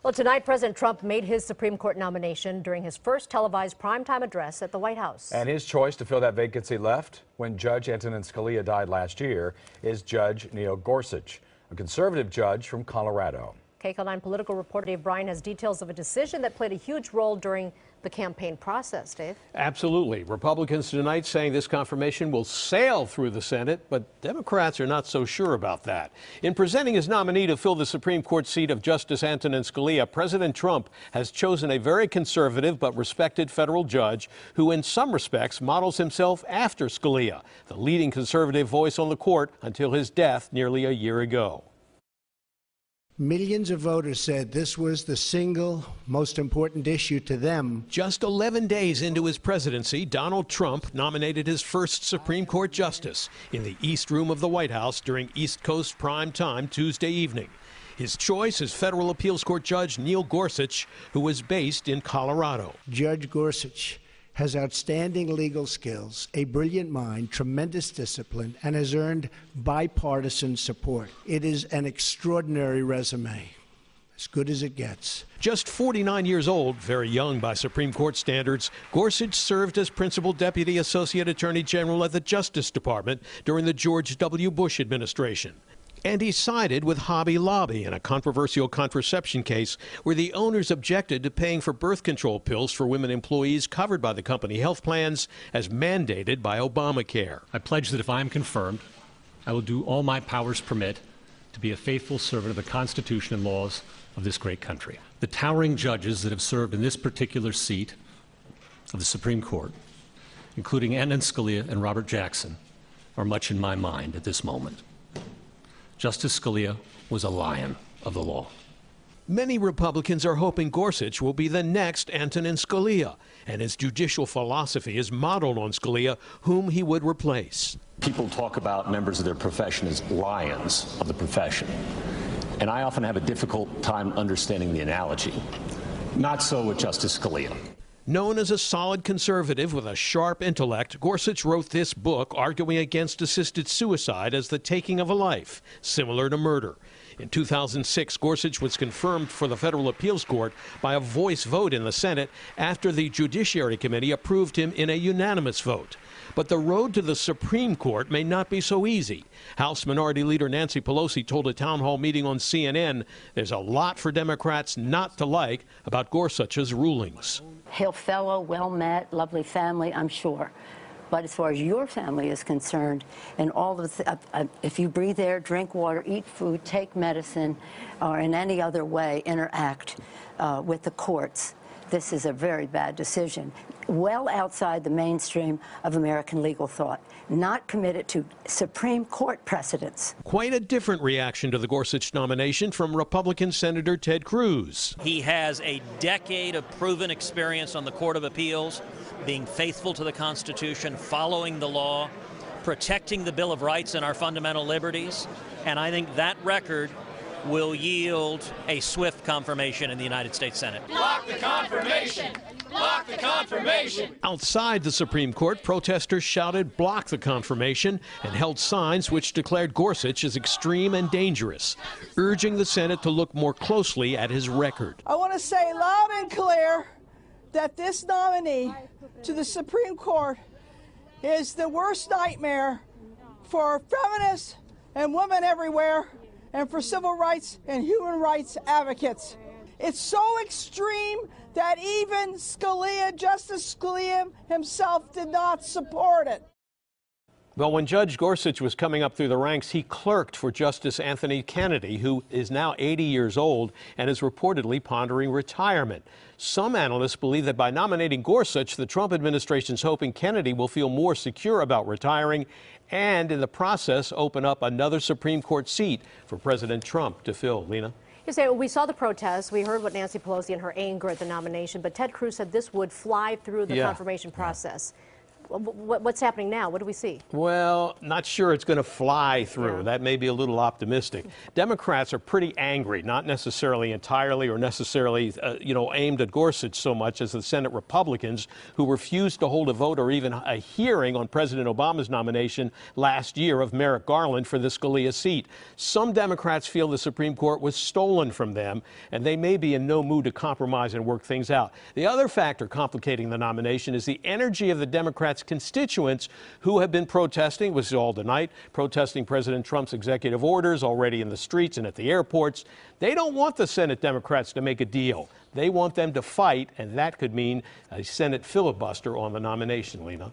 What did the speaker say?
Well, tonight, President Trump made his Supreme Court nomination during his first televised primetime address at the White House. And his choice to fill that vacancy left when Judge Antonin Scalia died last year is Judge Neil Gorsuch, a conservative judge from Colorado. KCAL 9 political reporter Dave Bryan has details of a decision that played a huge role during the campaign process. Dave? Absolutely. Republicans tonight saying this confirmation will sail through the Senate, but Democrats are not so sure about that. In presenting his nominee to fill the Supreme Court seat of Justice Antonin Scalia, President Trump has chosen a very conservative but respected federal judge who in some respects models himself after Scalia, the leading conservative voice on the court until his death nearly a year ago. Millions of voters said this was the single most important issue to them. Just 11 days into his presidency, Donald Trump nominated his first Supreme Court justice in the East Room of the White House during East Coast prime time Tuesday evening. His choice is federal appeals court judge Neil Gorsuch, who is based in Colorado. Judge Gorsuch has outstanding legal skills, a brilliant mind, tremendous discipline, and has earned bipartisan support. It is an extraordinary resume, as good as it gets. Just 49 years old, very young by Supreme Court standards, Gorsuch served as Principal Deputy Associate Attorney General at the Justice Department during the George W. Bush administration. And he sided with Hobby Lobby in a controversial contraception case where the owners objected to paying for birth control pills for women employees covered by the company health plans as mandated by Obamacare. I pledge that if I am confirmed, I will do all my powers permit to be a faithful servant of the Constitution and laws of this great country. The towering judges that have served in this particular seat of the Supreme Court, including Antonin Scalia and Robert Jackson, are much in my mind at this moment. Justice Scalia was a lion of the law. Many Republicans are hoping Gorsuch will be the next Antonin Scalia, and his judicial philosophy is modeled on Scalia, whom he would replace. People talk about members of their profession as lions of the profession, and I often have a difficult time understanding the analogy. Not so with Justice Scalia. Known as a solid conservative with a sharp intellect, Gorsuch wrote this book arguing against assisted suicide as the taking of a life, similar to murder. In 2006, Gorsuch was confirmed for the Federal Appeals Court by a voice vote in the Senate after the Judiciary Committee approved him in a unanimous vote. But the road to the Supreme Court may not be so easy. House Minority Leader Nancy Pelosi told a town hall meeting on CNN there's a lot for Democrats not to like about Gorsuch's rulings. Hail fellow, well met, lovely family, I'm sure. But as far as your family is concerned, and all of if you breathe air, drink water, eat food, take medicine, or in any other way interact with the courts, this is a very bad decision. Well outside the mainstream of American legal thought, not committed to Supreme Court precedents. Quite a different reaction to the Gorsuch nomination from Republican Senator Ted Cruz. He has a decade of proven experience on the Court of Appeals, being faithful to the Constitution, following the law, protecting the Bill of Rights and our fundamental liberties, and I think that record will yield a swift confirmation in the United States Senate. Block the confirmation! Block the confirmation! Outside the Supreme Court, protesters shouted "block the confirmation" and held signs which declared Gorsuch as extreme and dangerous, urging the Senate to look more closely at his record. I want to say loud and clear that this nominee to the Supreme Court is the worst nightmare for feminists and women everywhere, and for civil rights and human rights advocates. It's so extreme that even Scalia, Justice Scalia himself, did not support it. Well, when Judge Gorsuch was coming up through the ranks, he clerked for Justice Anthony Kennedy, who is now 80 years old and is reportedly pondering retirement. Some analysts believe that by nominating Gorsuch, the Trump administration's hoping Kennedy will feel more secure about retiring and, in the process, open up another Supreme Court seat for President Trump to fill. Lena? You say, we saw the protests. We heard what Nancy Pelosi and her anger at the nomination, but Ted Cruz said this would fly through the confirmation process. What's happening now? What do we see? Well, not sure it's going to fly through. Yeah. That may be a little optimistic. Democrats are pretty angry, not necessarily entirely or necessarily, aimed at Gorsuch so much as the Senate Republicans, who refused to hold a vote or even a hearing on President Obama's nomination last year of Merrick Garland for the Scalia seat. Some Democrats feel the Supreme Court was stolen from them, and they may be in no mood to compromise and work things out. The other factor complicating the nomination is the energy of the Democrats' constituents who have been protesting, was all tonight, protesting President Trump's executive orders already in the streets and at the airports. They don't want the Senate Democrats to make a deal. They want them to fight, and that could mean a Senate filibuster on the nomination, Lena.